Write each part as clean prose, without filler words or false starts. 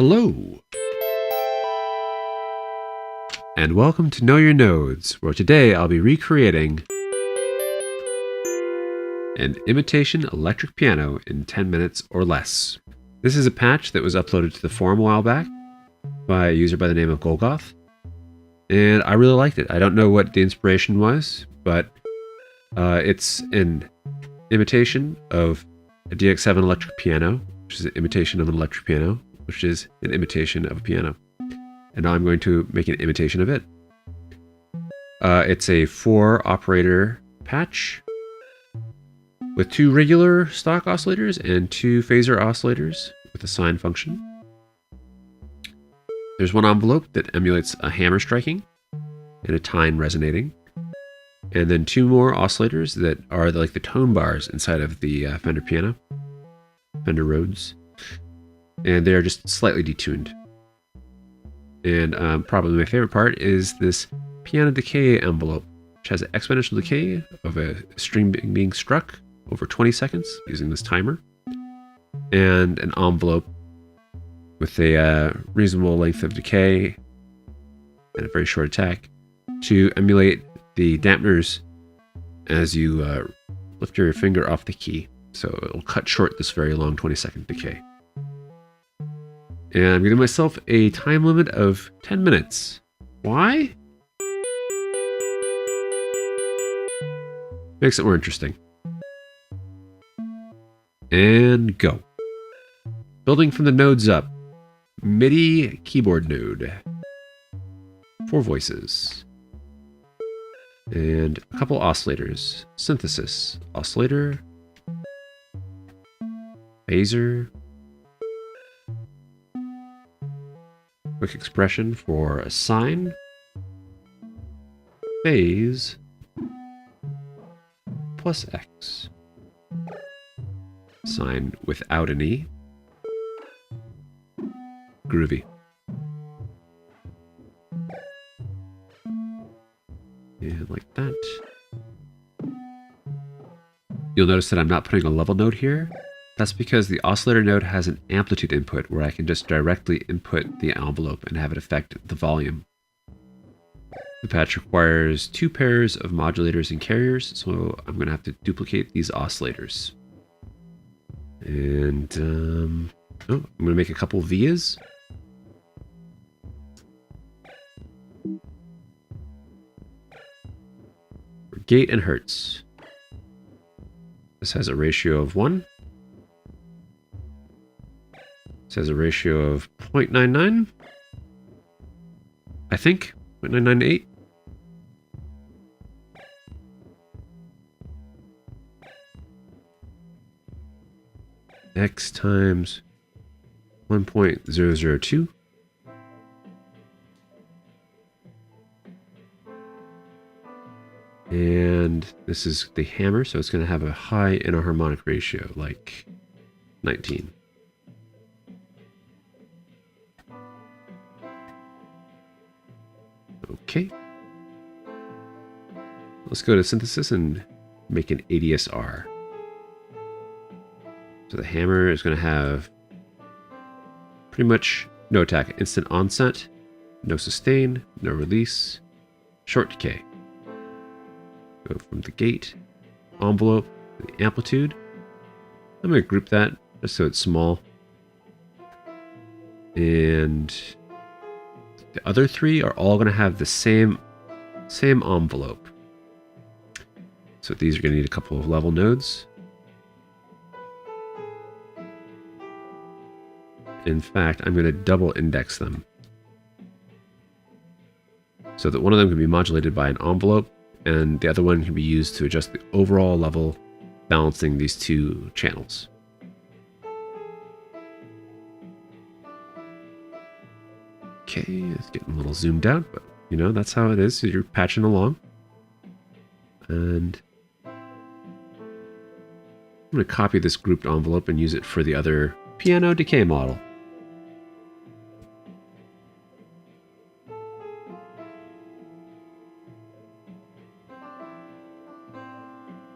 Hello, and welcome to Know Your Nodes, where today I'll be recreating an imitation electric piano in 10 minutes or less. This is a patch that was uploaded to the forum a while back by a user by the name of Golgoth, and I really liked it. I don't know what the inspiration was, but it's an imitation of a DX7 electric piano, which is an imitation of an electric piano, which is an imitation of a piano. And now I'm going to make an imitation of it. It's a 4-operator patch with 2 regular stock oscillators and 2 phaser oscillators with a sine function. There's one envelope that emulates a hammer striking and a tine resonating. And then 2 more oscillators that are like the tone bars inside of the Fender piano, Fender Rhodes. And they're just slightly detuned. And probably my favorite part is this piano decay envelope, which has an exponential decay of a string being struck over 20 seconds using this timer, and an envelope with a reasonable length of decay and a very short attack to emulate the dampeners as you lift your finger off the key. So it'll cut short this very long 20-second decay. And I'm giving myself a time limit of 10 minutes. Why? Makes it more interesting. And go. Building from the nodes up. MIDI keyboard node. 4 voices. And a couple oscillators. Synthesis. Oscillator. Phaser. Quick expression for a sine, phase, plus X. Sine without an E. Groovy. And like that. You'll notice that I'm not putting a level node here. That's because the oscillator node has an amplitude input where I can just directly input the envelope and have it affect the volume. The patch requires 2 pairs of modulators and carriers, so I'm going to have to duplicate these oscillators. And I'm going to make a couple vias. For gate and hertz. This has a ratio of 1. This has a ratio of 0.99, I think, 0.998. X times 1.002. And this is the hammer, so it's going to have a high interharmonic ratio, like 19. Okay. Let's go to synthesis and make an ADSR. So the hammer is going to have pretty much no attack, instant onset, no sustain, no release, short decay. Go from the gate, envelope, the amplitude. I'm going to group that just so it's small. And the other 3 are all going to have the same envelope. So these are going to need a couple of level nodes. In fact, I'm going to double index them so that one of them can be modulated by an envelope and the other one can be used to adjust the overall level, balancing these 2 channels. Okay, it's getting a little zoomed out, but you know, that's how it is. So you're patching along. And I'm going to copy this grouped envelope and use it for the other piano decay model.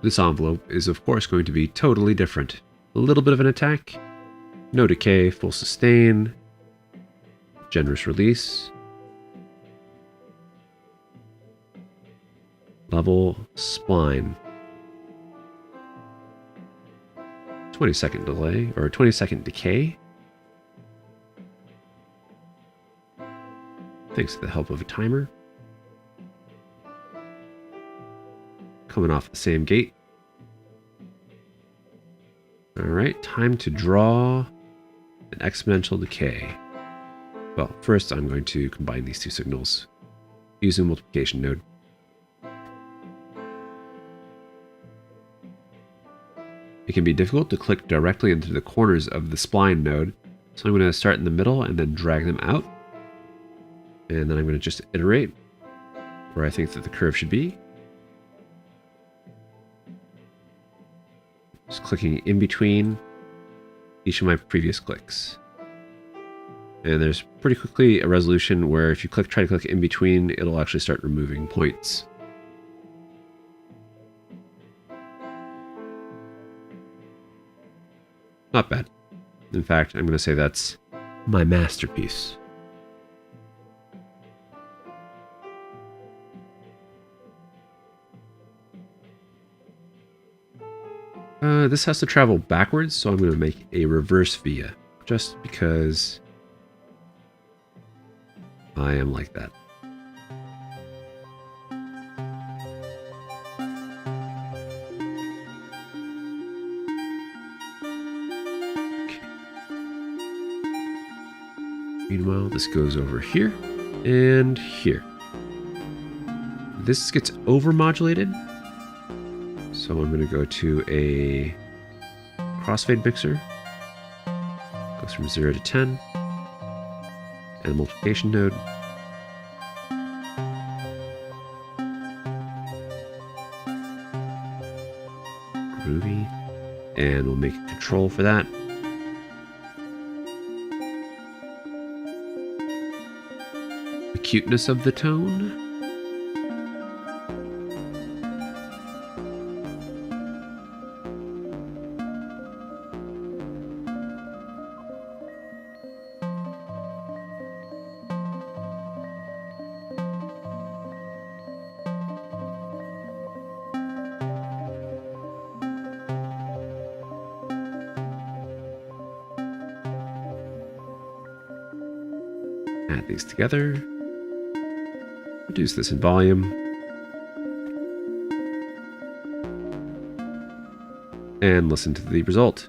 This envelope is of course going to be totally different. A little bit of an attack, no decay, full sustain, Generous release. Level spline. 20-second delay, or 20-second decay. Thanks to the help of a timer. Coming off the same gate. Alright, time to draw an exponential decay. Well, first I'm going to combine these two signals using the multiplication node. It can be difficult to click directly into the corners of the spline node, so I'm going to start in the middle and then drag them out. And then I'm going to just iterate where I think that the curve should be. Just clicking in between each of my previous clicks. And there's pretty quickly a resolution where if you try to click in between, it'll actually start removing points. Not bad. In fact, I'm going to say that's my masterpiece. This has to travel backwards, so I'm going to make a reverse via, just because I am like that. Okay. Meanwhile, this goes over here and here. This gets over-modulated. So I'm going to go to a crossfade mixer. Goes from 0 to 10. And a multiplication node. Groovy. And we'll make a control for that. Acuteness of the tone. Add these together. Reduce this in volume. And listen to the result.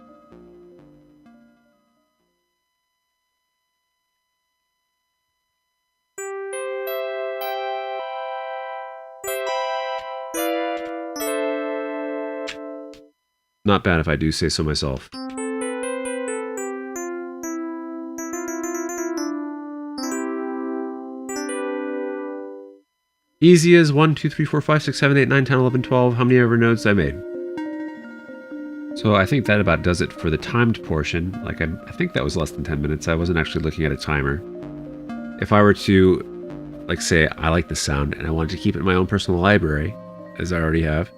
Not bad if I do say so myself. Easy as 1, 2, 3, 4, 5, 6, 7, 8, 9, 10, 11, 12, how many ever nodes I made. So I think that about does it for the timed portion. Like I think that was less than 10 minutes. I wasn't actually looking at a timer. If I were to, like say, I like the sound and I wanted to keep it in my own personal library, as I already have,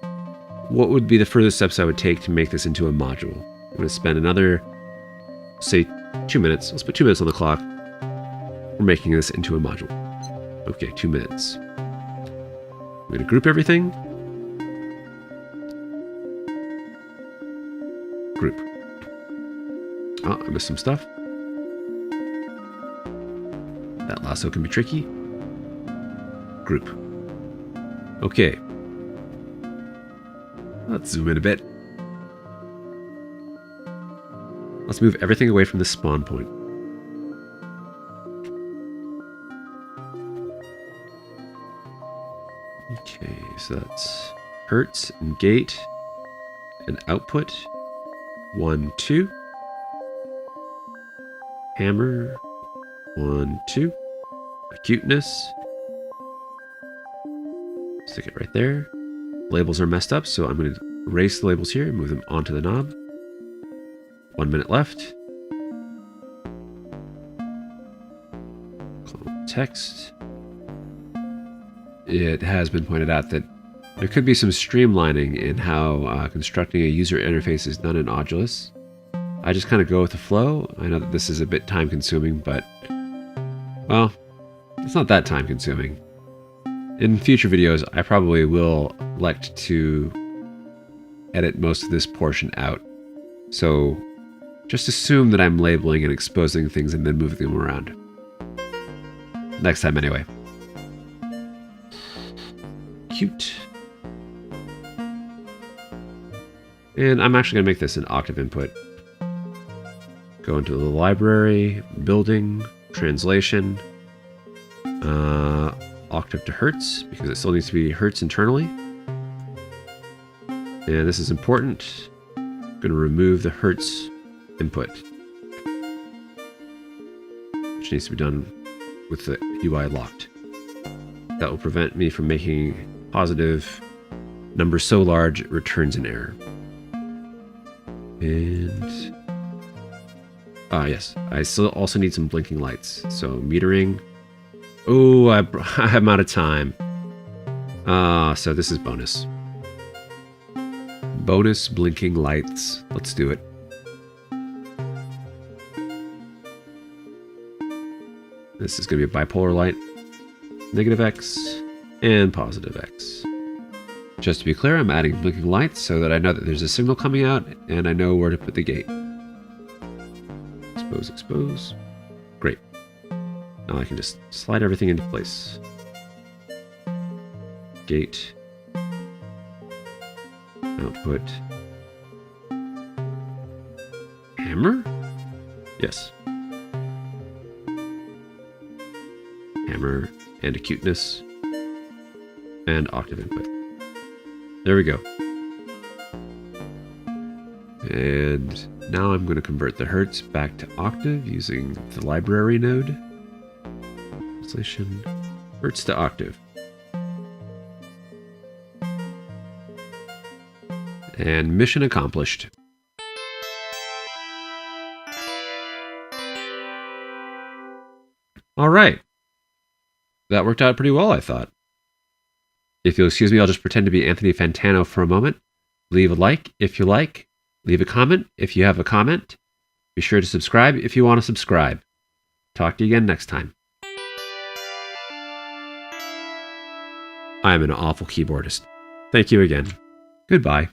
what would be the furthest steps I would take to make this into a module? I'm going to spend another, say, 2 minutes. Let's put 2 minutes on the clock. We're making this into a module. Okay, 2 minutes. I'm going to group everything. Group. Oh, I missed some stuff. That lasso can be tricky. Group. Okay. Let's zoom in a bit. Let's move everything away from the spawn point. Okay, so that's hertz and gate and output. 1, 2. Hammer. 1, 2. Acuteness. Stick it right there. Labels are messed up, so I'm going to erase the labels here and move them onto the knob. 1 minute left. Text. It has been pointed out that there could be some streamlining in how constructing a user interface is done in Audulus. I just kind of go with the flow. I know that this is a bit time consuming, but Well, it's not that time consuming. In future videos, I probably will elect to edit most of this portion out. So just assume that I'm labeling and exposing things and then moving them around. Next time anyway. Cute. And I'm actually going to make this an octave input. Go into the library, building, translation, octave to hertz, because it still needs to be hertz internally. And this is important. I'm going to remove the hertz input, which needs to be done with the UI locked. That will prevent me from making positive numbers so large it returns an error. And yes, I still also need some blinking lights. So metering. Oh, I'm out of time. So this is bonus. Bonus blinking lights. Let's do it. This is going to be a bipolar light. Negative X and positive X. Just to be clear, I'm adding blinking lights so that I know that there's a signal coming out and I know where to put the gate. Expose, expose. Great. Now I can just slide everything into place. Gate. Output. Hammer? Yes. Hammer and acuteness. And octave input. There we go. And now I'm going to convert the hertz back to octave using the library node. Translation. Hertz to octave. And mission accomplished. All right. That worked out pretty well, I thought. If you'll excuse me, I'll just pretend to be Anthony Fantano for a moment. Leave a like if you like. Leave a comment if you have a comment. Be sure to subscribe if you want to subscribe. Talk to you again next time. I am an awful keyboardist. Thank you again. Goodbye.